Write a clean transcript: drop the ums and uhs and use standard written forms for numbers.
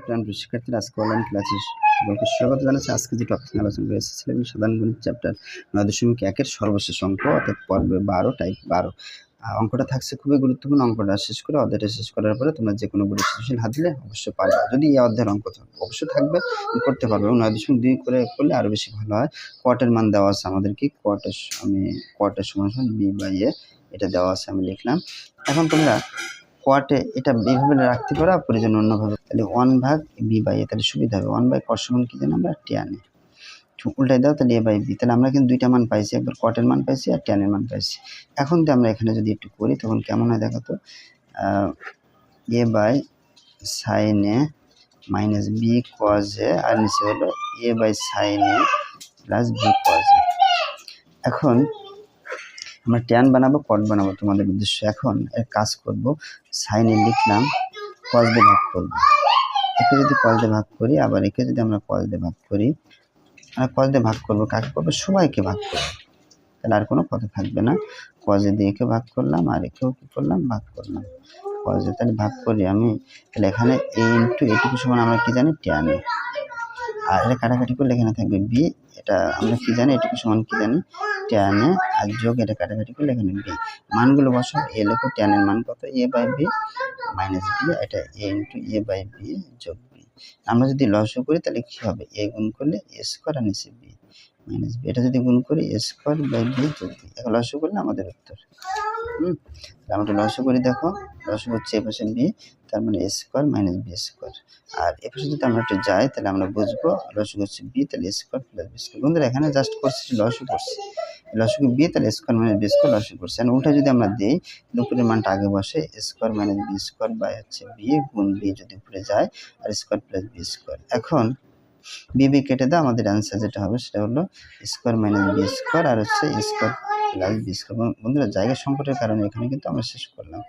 প্রাণপ্রিয় শিক্ষার্থীরা, আজকে অনলাইন ক্লাসে সকলকে স্বাগত জানাচ্ছি। আজকে যে টপিক নিয়ে আলোচনা করে এসেছি সেটা সাধারণ গণিত চ্যাপ্টার 9.1-এর সর্বশেষ অঙ্ক, অর্থাৎ পর্ব 12 টাইপ 12। অঙ্কটা থাকছে খুবই গুরুত্বপূর্ণ। অঙ্কটা শেষ করে অধ্যায়টা শেষ করার পরে তোমরা যে কোনো বই সৃজনশীল হাত দিলে অবশ্যই পারবে। যদি এই অধ্যায়ের অঙ্ক অবশ্যই থাকবে, করতে পারবে। এবং 9.2 করে করলে আরও বেশি ভালো হয়। কোয়াটের মান দেওয়া আছে আমাদের, কি কোয়াটের সমান b/a এটা দেওয়া আছে, আমি লিখলাম। এখন তোমরা কোয়াটে এটা এইভাবে রাখতে পারো, প্রয়োজন অন্যভাবে। তাহলে 1/b/a, তাহলে সুবিধা হবে। 1/cos সমান কি জানি আমরা, tan। উল্টাই দাও, তাহলে a/b। তাহলে আমরা কিন্তু দুইটা মান পাইছি, একবার কটের মান পাইছি আর ট্যানের মান পাইছি। এখন তো আমরা এখানে যদি একটু করি তখন কেমন হয় দেখো তো। a/sin a minus b cos a, আর নিচে হলো a/sin a plus b cos a। এখন আমরা ট্যান বানাবো, কট বানাবো তোমাদের উদ্দেশ্য। এখন এক কাজ করব, সাইনে লিখলাম, কস দিয়ে ভাগ করবো। একে যদি কস দিয়ে ভাগ করি, আবার একে যদি আমরা কস দিয়ে ভাগ করি, আর কস দিয়ে ভাগ করবো কাকে করবো, সবাইকে ভাগ করবো। তাহলে আর কোনো কথা থাকবে না। কজে দিয়ে একে ভাগ করলাম, আর একেও কি করলাম, ভাগ করলাম। কজে তাহলে ভাগ করি আমি, তাহলে এখানে a ইন্টু এটুকু সমান আমরা কি জানি, ট্যান এ। আর এটা কাটাকাটি করলে এখানে থাকবে b, এটা আমরা কি জানি, এটুকু সমান কি জানি, ট্যান এ, আর যোগ এটা কাটাকাটি করলে এখানে b। মানগুলো বসো, a লেখো, ট্যানের মান কত, a/b মাইনাস b, এটা a ইন্টু a/b যোগ b। আমরা যদি লসও করি তাহলে কি হবে, a গুণ করলে a স্কোয়ার আর নিচে b মাইনাস b, এটা যদি গুণ করি a স্কোয়ার বাই b যোগ b। এখন লসও করলে আমাদের উত্তর। আমরা লসও করি, দেখো লসও হচ্ছে এপাশে b, তার মানে a square minus b square. আর এপাশে যদি আমরা একটু যাই তাহলে আমরা বুঝবো লসও হচ্ছে b, তাহলে a square plus b square. বন্ধুরা এখানে জাস্ট করছি লসও করছি, লসও b তাহলে স্কোয়ার মাইনাস b স্কোয়ার লসও করছি। আর উল্টা যদি আমরা দিই, উপরের মানটা আগে বসে, square minus b square by হচ্ছে b গুণ b যদি উপরে যায়, আর স্কোয়ার প্লাস b স্কোয়ার। এখন b কেটে দাও, আমাদের অ্যান্সার যেটা হবে সেটা হলো স্কোয়ার মাইনাস b স্কোয়ার আর হচ্ছে স্কোয়ার প্লাস b স্কোয়ার। বন্ধুরা জায়গা সংকটের কারণে এখানে কিন্তু আমরা শেষ করলাম।